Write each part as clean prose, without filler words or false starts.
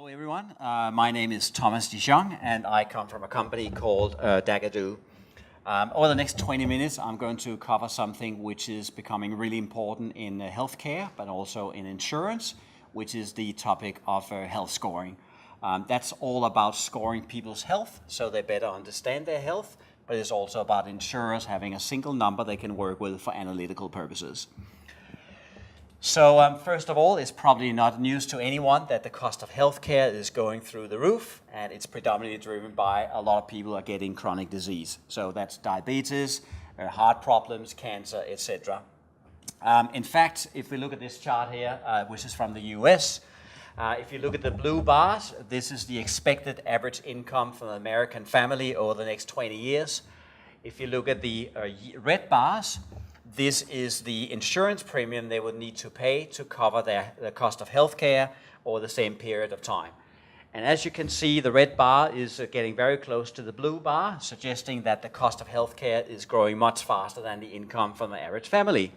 Hello everyone, my name is Thomas Dijon and I come from a company called Dacadoo. Over the next 20 minutes I'm going to cover something which is becoming really important in healthcare but also in insurance, which is the topic of health scoring. That's all about scoring people's health so they better understand their health, but it's also about insurers having a single number they can work with for analytical purposes. So first of all, it's probably not news to anyone that the cost of healthcare is going through the roof, and it's predominantly driven by a lot of people are getting chronic disease. So that's diabetes, heart problems, cancer, etc. In fact, if we look at this chart here, which is from the US, if you look at the blue bars, this is the expected average income from an American family over the next 20 years. If you look at the red bars, this is the insurance premium they would need to pay to cover the cost of healthcare over the same period of time. And as you can see, the red bar is getting very close to the blue bar, suggesting that the cost of healthcare is growing much faster than the income from the average family.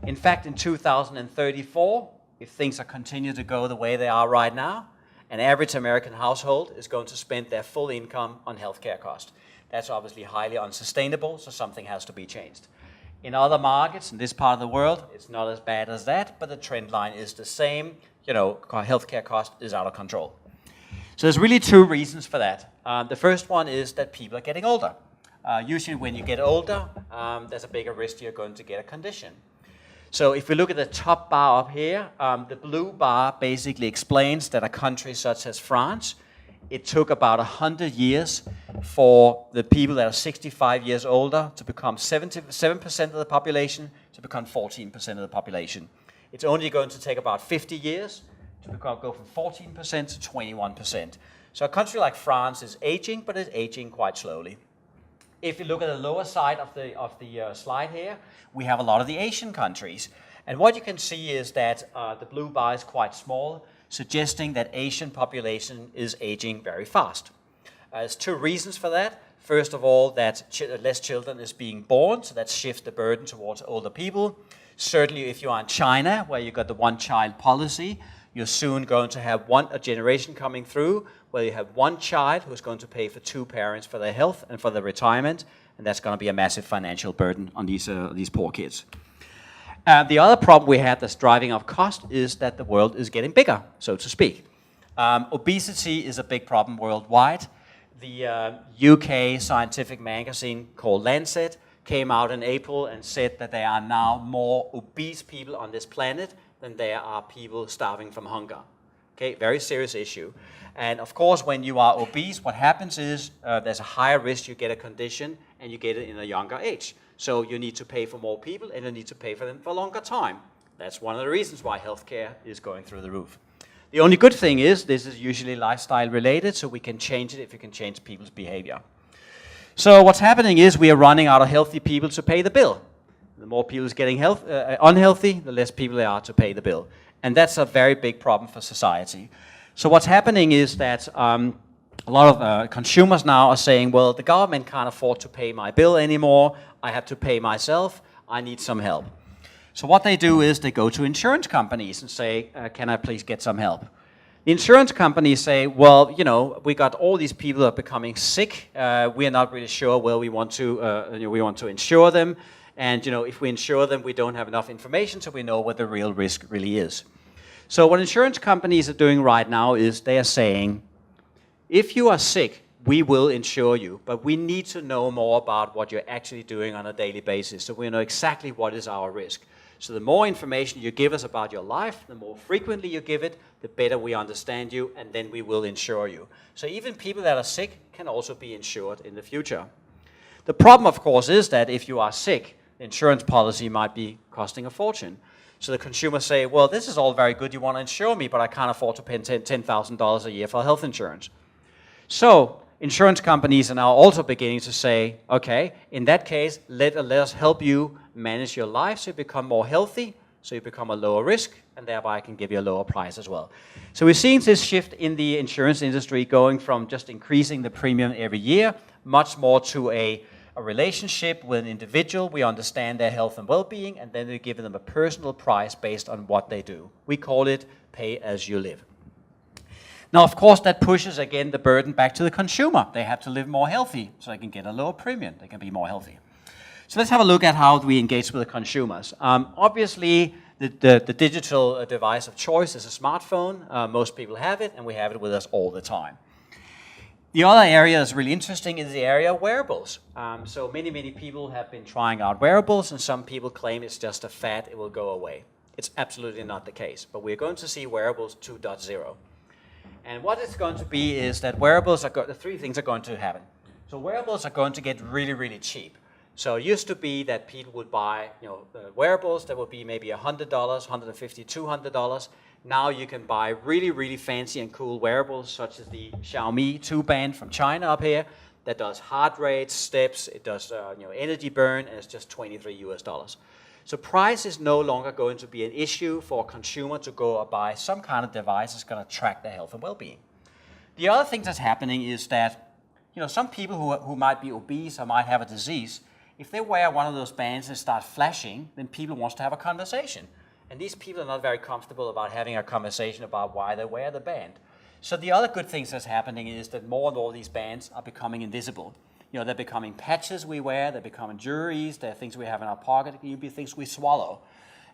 In fact, in 2034, if things are continue to go the way they are right now, an average American household is going to spend their full income on healthcare costs. That's obviously highly unsustainable, so something has to be changed. In other markets, in this part of the world, it's not as bad as that, but the trend line is the same. You know, healthcare cost is out of control. So there's really two reasons for that. The first one is that people are getting older. Usually when you get older, there's a bigger risk you're going to get a condition. So if we look at the top bar up here, the blue bar basically explains that a country such as France, it took about 100 years for the people that are 65 years older to become 77% of the population to become 14% of the population. It's only going to take about 50 years to go from 14% to 21%. So a country like France is aging, but it's aging quite slowly. If you look at the lower side of the slide here, we have a lot of the Asian countries. And what you can see is that the blue bar is quite small, suggesting that Asian population is aging very fast. There's two reasons for that. First of all, that less children is being born, so that shifts the burden towards older people. Certainly if you are in China, where you've got the one-child policy, you're soon going to have a generation coming through where you have one child who's going to pay for two parents for their health and for their retirement, and that's going to be a massive financial burden on these poor kids. The other problem we have that's driving up cost is that the world is getting bigger, so to speak. Obesity is a big problem worldwide. The UK scientific magazine called Lancet came out in April and said that there are now more obese people on this planet than there are people starving from hunger. Okay, very serious issue. And of course, when you are obese, what happens is there's a higher risk you get a condition and you get it in a younger age. So you need to pay for more people and you need to pay for them for a longer time. That's one of the reasons why healthcare is going through the roof. The only good thing is this is usually lifestyle related, so we can change it if we can change people's behavior. So what's happening is we are running out of healthy people to pay the bill. The more people is getting unhealthy, the less people there are to pay the bill. And that's a very big problem for society. So what's happening is that a lot of consumers now are saying, well, the government can't afford to pay my bill anymore. I have to pay myself. I need some help. So what they do is they go to insurance companies and say, can I please get some help? The insurance companies say, well, you know, we got all these people that are becoming sick. We are not really sure where we want to insure them. And, you know, if we insure them, we don't have enough information so we know what the real risk really is. So what insurance companies are doing right now is they are saying, if you are sick, we will insure you, but we need to know more about what you're actually doing on a daily basis so we know exactly what is our risk. So the more information you give us about your life, the more frequently you give it, the better we understand you, and then we will insure you. So even people that are sick can also be insured in the future. The problem, of course, is that if you are sick, the insurance policy might be costing a fortune. So the consumers say, well, this is all very good, you want to insure me, but I can't afford to pay $10,000 a year for health insurance. So insurance companies are now also beginning to say, okay, in that case, let us help you manage your life so you become more healthy, so you become a lower risk, and thereby I can give you a lower price as well. So we're seeing this shift in the insurance industry going from just increasing the premium every year, much more to a relationship with an individual. We understand their health and well-being, and then we give them a personal price based on what they do. We call it pay as you live. Now, of course, that pushes, again, the burden back to the consumer. They have to live more healthy so they can get a lower premium. They can be more healthy. So let's have a look at how we engage with the consumers. Obviously, the digital device of choice is a smartphone. Most people have it, and we have it with us all the time. The other area that's really interesting is the area of wearables. So many people have been trying out wearables, and some people claim it's just a fad, it will go away. It's absolutely not the case, but we're going to see wearables 2.0. And what it's going to be is that wearables the three things are going to happen. So wearables are going to get really, really cheap. So it used to be that people would buy, wearables that would be maybe $100, $150, $200. Now you can buy really, really fancy and cool wearables, such as the Xiaomi 2 band from China up here, that does heart rate, steps, it does energy burn, and it's just $23 US. So price is no longer going to be an issue for a consumer to go and buy some kind of device that's going to track their health and well-being. The other thing that's happening is that some people who might be obese or might have a disease, if they wear one of those bands and start flashing, then people want to have a conversation. And these people are not very comfortable about having a conversation about why they wear the band. So the other good things that's happening is that more and more of these bands are becoming invisible. They're becoming patches we wear, they're becoming jewelries, they're things we have in our pocket, it can be things we swallow.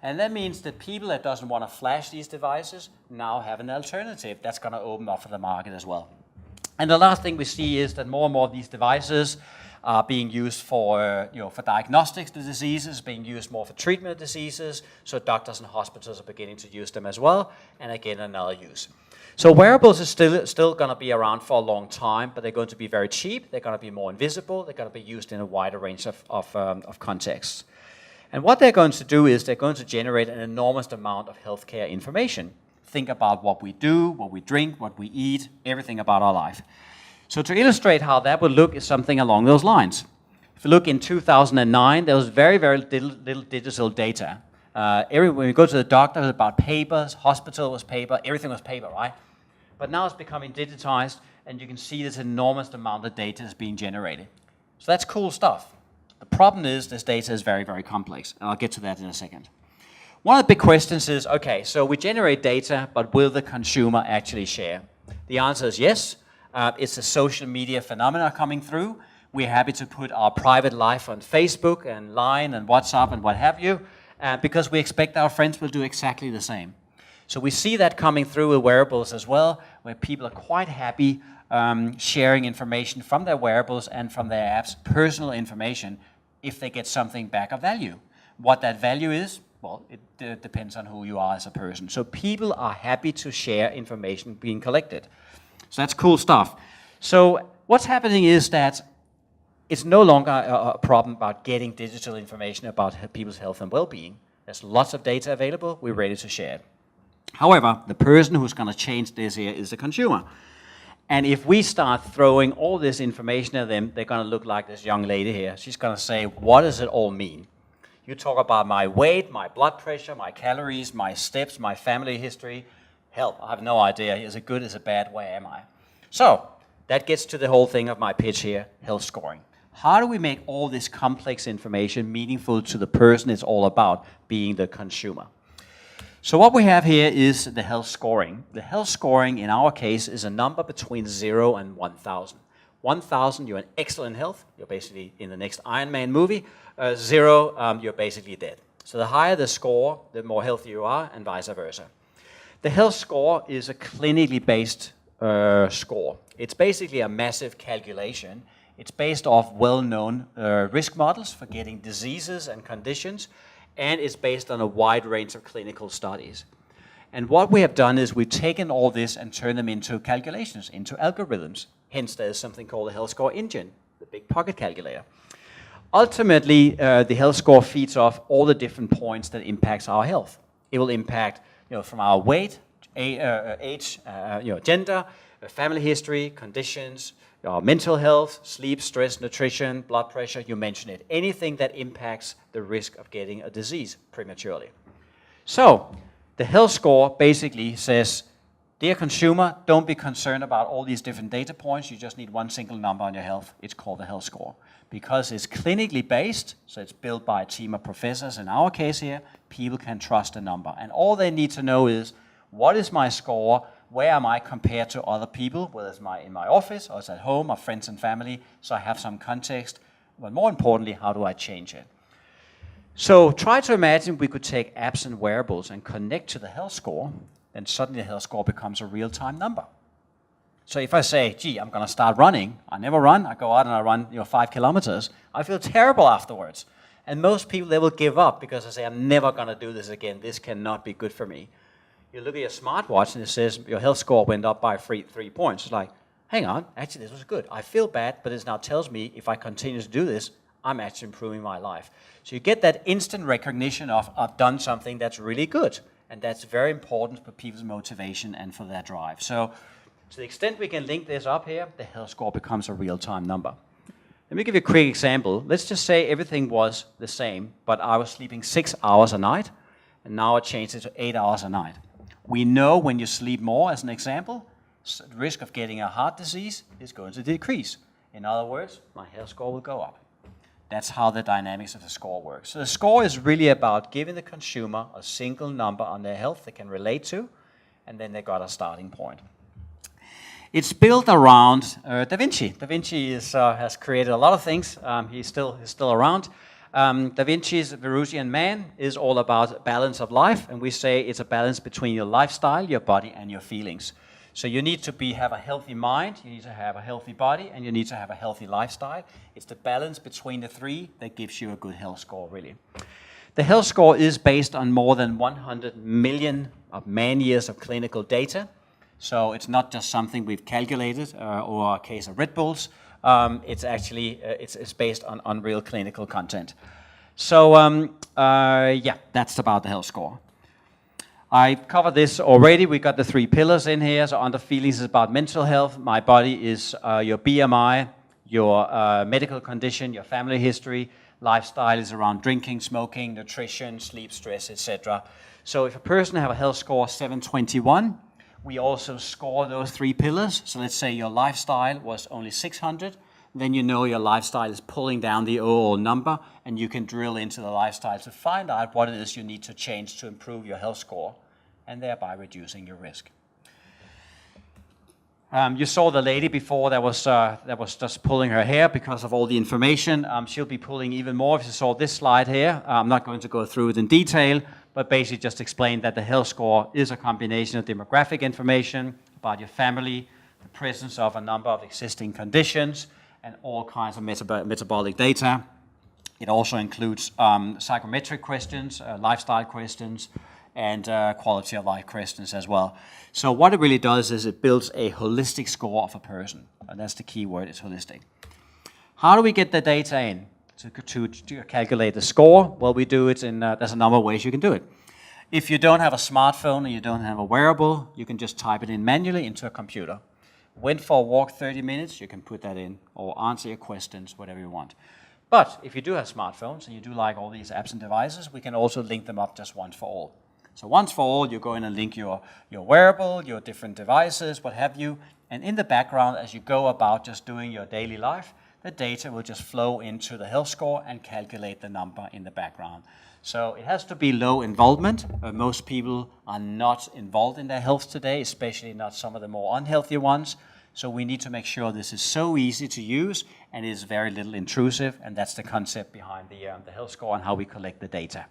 And that means that people that doesn't want to flash these devices now have an alternative that's going to open up for the market as well. And the last thing we see is that more and more of these devices are being used for diagnostics of diseases, being used more for treatment of diseases, so doctors and hospitals are beginning to use them as well, and again, another use. So wearables is still going to be around for a long time, but they're going to be very cheap, they're going to be more invisible, they're going to be used in a wider range of contexts. And what they're going to do is they're going to generate an enormous amount of healthcare information. Think about what we do, what we drink, what we eat, everything about our life. So to illustrate how that would look is something along those lines. If you look in 2009, there was very, very little digital data. When you go to the doctor, it was about papers, hospital was paper, everything was paper, right? But now it's becoming digitized, and you can see this enormous amount of data is being generated. So that's cool stuff. The problem is this data is very, very complex, and I'll get to that in a second. One of the big questions is, okay, so we generate data, but will the consumer actually share? The answer is yes. It's a social media phenomena coming through. We're happy to put our private life on Facebook and Line and WhatsApp and what have you, because we expect our friends will do exactly the same. So we see that coming through with wearables as well, where people are quite happy sharing information from their wearables and from their apps, personal information, if they get something back of value. What that value is, well, it depends on who you are as a person. So people are happy to share information being collected. So that's cool stuff. So what's happening is that it's no longer a problem about getting digital information about people's health and well-being. There's lots of data available. We're ready to share it. However, the person who's going to change this here is the consumer. And if we start throwing all this information at them, they're going to look like this young lady here. She's going to say, what does it all mean? You talk about my weight, my blood pressure, my calories, my steps, my family history. Help, I have no idea. Is it good, is it bad, where am I? So that gets to the whole thing of my pitch here, health scoring. How do we make all this complex information meaningful to the person it's all about, being the consumer? So what we have here is the health scoring. The health scoring in our case is a number between 0 and 1,000. 1,000, you're in excellent health. You're basically in the next Iron Man movie. 0, you're basically dead. So the higher the score, the more healthy you are, and vice versa. The health score is a clinically based score. It's basically a massive calculation. It's based off well-known risk models for getting diseases and conditions, and it's based on a wide range of clinical studies. And what we have done is we've taken all this and turned them into calculations, into algorithms. Hence, there's something called the health score engine, the big pocket calculator. Ultimately, the health score feeds off all the different points that impacts our health. It will impact, from our weight, age, gender, family history, conditions, our mental health, sleep, stress, nutrition, blood pressure, you mention it. Anything that impacts the risk of getting a disease prematurely. So, the health score basically says, dear consumer, don't be concerned about all these different data points. You just need one single number on your health. It's called the health score. Because it's clinically based, so it's built by a team of professors. In our case here, people can trust the number. And all they need to know is, what is my score? where am I compared to other people, whether it's in my office or it's at home or friends and family, so I have some context. But more importantly, how do I change it? So try to imagine we could take apps and wearables and connect to the health score, then suddenly the health score becomes a real-time number. So if I say, gee, I'm going to start running, I never run, I go out and I run 5 kilometers, I feel terrible afterwards. And most people, they will give up because they say, I'm never going to do this again, this cannot be good for me. You look at your smartwatch and it says your health score went up by 3 points. It's like, hang on, actually this was good. I feel bad, but it now tells me if I continue to do this, I'm actually improving my life. So you get that instant recognition of, I've done something that's really good. And that's very important for people's motivation and for their drive. So to the extent we can link this up here, the health score becomes a real-time number. Let me give you a quick example. Let's just say everything was the same, but I was sleeping 6 hours a night, and now I changed it to 8 hours a night. We know when you sleep more, as an example, the risk of getting a heart disease is going to decrease. In other words, my health score will go up. That's how the dynamics of the score works. So the score is really about giving the consumer a single number on their health they can relate to, and then they got a starting point. It's built around Da Vinci. Da Vinci has created a lot of things. He's still around. Da Vinci's Verusian Man is all about balance of life, and we say it's a balance between your lifestyle, your body, and your feelings. So you need to have a healthy mind, you need to have a healthy body, and you need to have a healthy lifestyle. It's the balance between the three that gives you a good health score, really. The health score is based on more than 100 million man-years of clinical data. So it's not just something we've calculated or a case of Red Bulls. It's actually it's based on real clinical content. So yeah, that's about the health score. I covered this already. We got the 3 pillars in here. So under feelings is about mental health. My body is your BMI, your medical condition, your family history. Lifestyle is around drinking, smoking, nutrition, sleep, stress, etc. So if a person have a health score 721, we also score those 3 pillars. So let's say your lifestyle was only 600. Then you know your lifestyle is pulling down the overall number, and you can drill into the lifestyle to find out what it is you need to change to improve your health score, and thereby reducing your risk. You saw the lady before that was just pulling her hair because of all the information. She'll be pulling even more if you saw this slide here. I'm not going to go through it in detail, but basically just explain that the health score is a combination of demographic information about your family, the presence of a number of existing conditions, and all kinds of metabolic data. It also includes psychometric questions, lifestyle questions, and quality of life questions as well. So what it really does is it builds a holistic score of a person. And that's the key word, it's holistic. How do we get the data in to calculate the score? Well, we do it in, there's a number of ways you can do it. If you don't have a smartphone and you don't have a wearable, you can just type it in manually into a computer. Went for a walk 30 minutes, you can put that in, or answer your questions, whatever you want. But if you do have smartphones and you do like all these apps and devices, we can also link them up just once for all. So once for all, you go in and link your wearable, your different devices, what have you, and in the background, as you go about just doing your daily life, the data will just flow into the health score and calculate the number in the background. So it has to be low involvement. Most people are not involved in their health today, especially not some of the more unhealthy ones. So we need to make sure this is so easy to use and is very little intrusive, and that's the concept behind the health score and how we collect the data.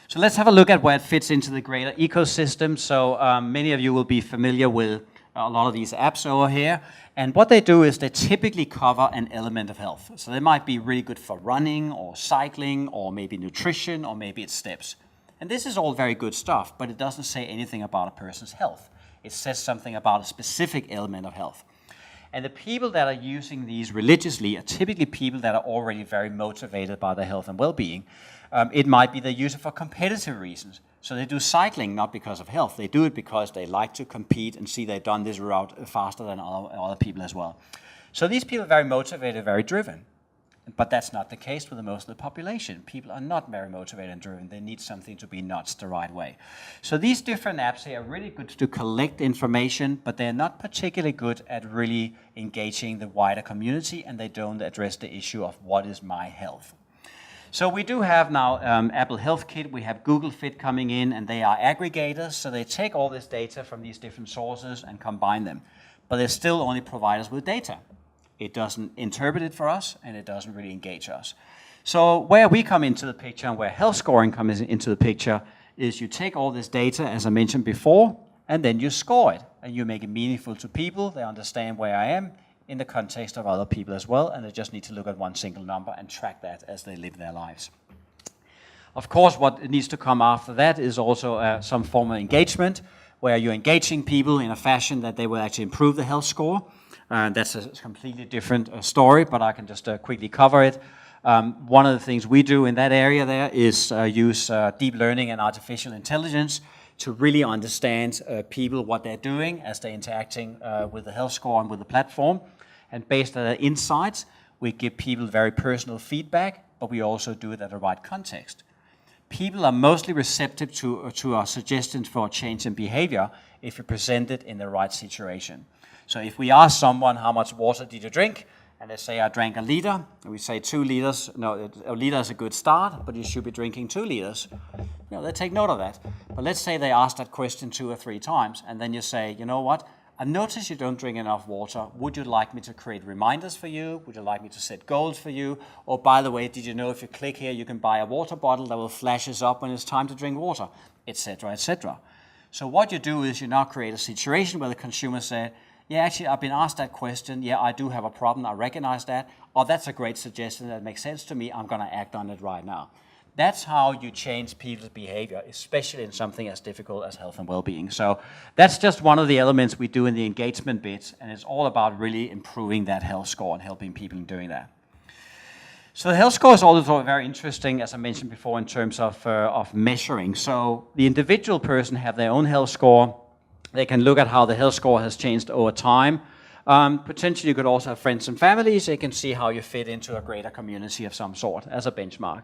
So let's have a look at where it fits into the greater ecosystem. So many of you will be familiar with a lot of these apps over here. And what they do is they typically cover an element of health. So they might be really good for running or cycling or maybe nutrition or maybe it's steps. And this is all very good stuff, but it doesn't say anything about a person's health. It says something about a specific element of health. And the people that are using these religiously are typically people that are already very motivated by their health and well-being. It might be they use it for competitive reasons. So they do cycling not because of health. They do it because they like to compete and see they've done this route faster than other people as well. So these people are very motivated, very driven. But that's not the case with most of the population. People are not very motivated and driven. They need something to be nudged the right way. So these different apps here are really good to collect information, but they're not particularly good at really engaging the wider community, and they don't address the issue of what is my health. So we do have now Apple Health Kit, we have Google Fit coming in, and they are aggregators, so they take all this data from these different sources and combine them. But they still only provide us with data. It doesn't interpret it for us, and it doesn't really engage us. So where we come into the picture and where health scoring comes into the picture is you take all this data, as I mentioned before, and then you score it, and you make it meaningful to people. They understand where I am in the context of other people as well, and they just need to look at one single number and track that as they live their lives. Of course, what needs to come after that is also some form of engagement, where you're engaging people in a fashion that they will actually improve the health score. That's a completely different story, but I can just quickly cover it. One of the things we do in that area there is use deep learning and artificial intelligence to really understand people, what they're doing as they're interacting with the health score and with the platform. And based on the insights, we give people very personal feedback, but we also do it at the right context. People are mostly receptive to our suggestions for a change in behavior if you present it in the right situation. So if we ask someone, how much water did you drink? And they say, I drank a liter. And we say 2 liters. No, a liter is a good start, but you should be drinking 2 liters. They take note of that. But let's say they ask that question 2 or 3 times, and then you say, you know what? I notice you don't drink enough water. Would you like me to create reminders for you? Would you like me to set goals for you? Or by the way, did you know if you click here, you can buy a water bottle that will flash us up when it's time to drink water, etc., etc. So what you do is you now create a situation where the consumer say, yeah, actually, I've been asked that question. Yeah, I do have a problem. I recognize that. Or that's a great suggestion that makes sense to me. I'm going to act on it right now. That's how you change people's behavior, especially in something as difficult as health and well-being. So that's just one of the elements we do in the engagement bit, and it's all about really improving that health score and helping people in doing that. So the health score is also very interesting, as I mentioned before, in terms of measuring. So the individual person have their own health score. They can look at how the health score has changed over time. Potentially you could also have friends and families. They can see how you fit into a greater community of some sort as a benchmark.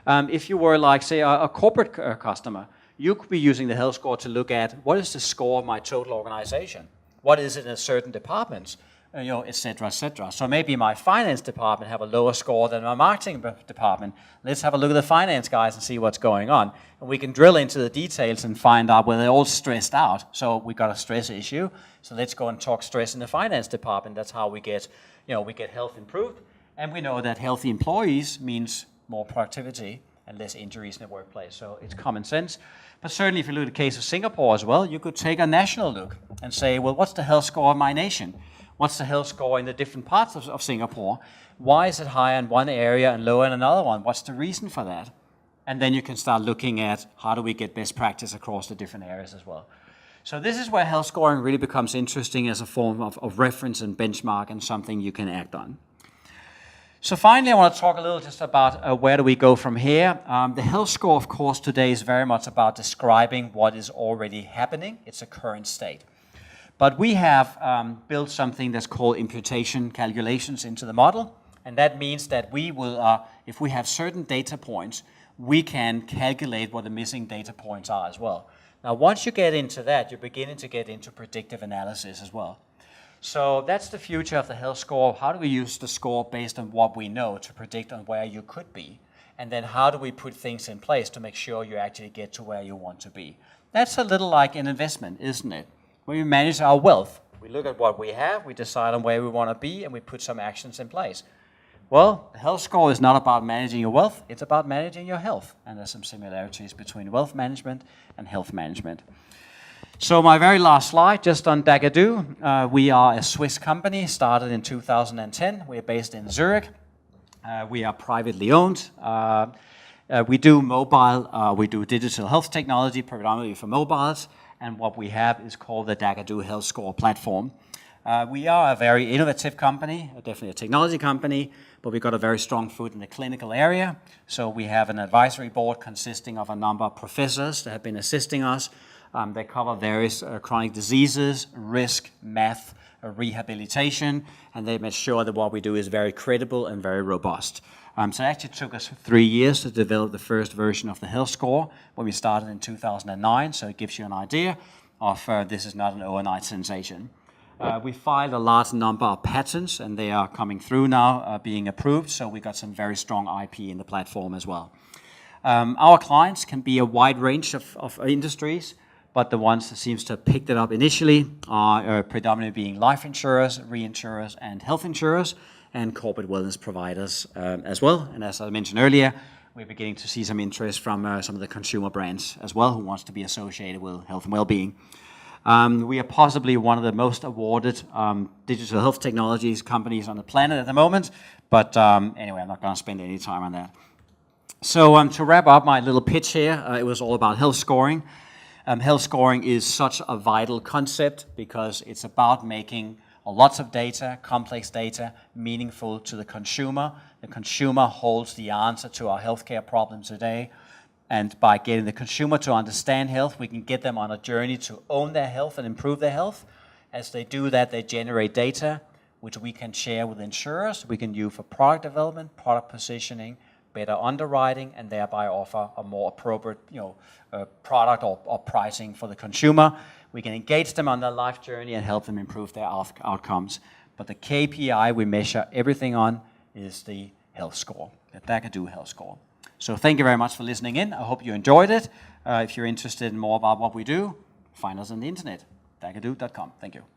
If you were like, say, a corporate customer, you could be using the health score to look at what is the score of my total organization? What is it in certain departments? Et cetera, et cetera. So maybe my finance department have a lower score than my marketing department. Let's have a look at the finance guys and see what's going on. And we can drill into the details and find out whether they're all stressed out. So we got a stress issue. So let's go and talk stress in the finance department. That's how we get health improved. And we know that healthy employees means more productivity and less injuries in the workplace. So it's common sense. But certainly if you look at the case of Singapore as well, you could take a national look and say, well, what's the health score of my nation? What's the health score in the different parts of Singapore? Why is it higher in one area and lower in another one? What's the reason for that? And then you can start looking at how do we get best practice across the different areas as well. So this is where health scoring really becomes interesting as a form of reference and benchmark and something you can act on. So finally, I want to talk a little just about where do we go from here. The health score, of course, today is very much about describing what is already happening. It's a current state. But we have built something that's called imputation calculations into the model. And that means that we will, if we have certain data points, we can calculate what the missing data points are as well. Now, once you get into that, you're beginning to get into predictive analysis as well. So that's the future of the health score. How do we use the score based on what we know to predict on where you could be? And then how do we put things in place to make sure you actually get to where you want to be? That's a little like an investment, isn't it? When we manage our wealth, we look at what we have, we decide on where we want to be, and we put some actions in place. Well, the health score is not about managing your wealth, it's about managing your health. And there's some similarities between wealth management and health management. So my very last slide, just on Dacadoo. We are a Swiss company, started in 2010. We're based in Zurich. We are privately owned. We do mobile, we do digital health technology, predominantly for mobiles. And what we have is called the Dacadoo Health Score platform. We are a very innovative company, definitely a technology company, but we've got a very strong foot in the clinical area. So we have an advisory board consisting of a number of professors that have been assisting us. They cover various chronic diseases, risk, math, rehabilitation, and they make sure that what we do is very credible and very robust. So it actually took us 3 years to develop the first version of the health score when we started in 2009, so it gives you an idea of this is not an overnight sensation. We filed a large number of patents, and they are coming through now, being approved, so we got some very strong IP in the platform as well. Our clients can be a wide range of industries, but the ones that seems to have picked it up initially are predominantly being life insurers, reinsurers, and health insurers, and corporate wellness providers as well. And as I mentioned earlier, we're beginning to see some interest from some of the consumer brands as well who wants to be associated with health and well-being. We are possibly one of the most awarded digital health technologies companies on the planet at the moment, but anyway, I'm not going to spend any time on that. So to wrap up my little pitch here, it was all about health scoring. Health scoring is such a vital concept because it's about making lots of data, complex data, meaningful to the consumer. The consumer holds the answer to our healthcare problems today. And by getting the consumer to understand health, we can get them on a journey to own their health and improve their health. As they do that, they generate data, which we can share with insurers. We can use for product development, product positioning, better underwriting, and thereby offer a more appropriate product or pricing for the consumer. We can engage them on their life journey and help them improve their outcomes. But the KPI we measure everything on is the health score, the Dacadoo health score. So thank you very much for listening in. I hope you enjoyed it. If you're interested in more about what we do, find us on the internet, dacadoo.com. Thank you.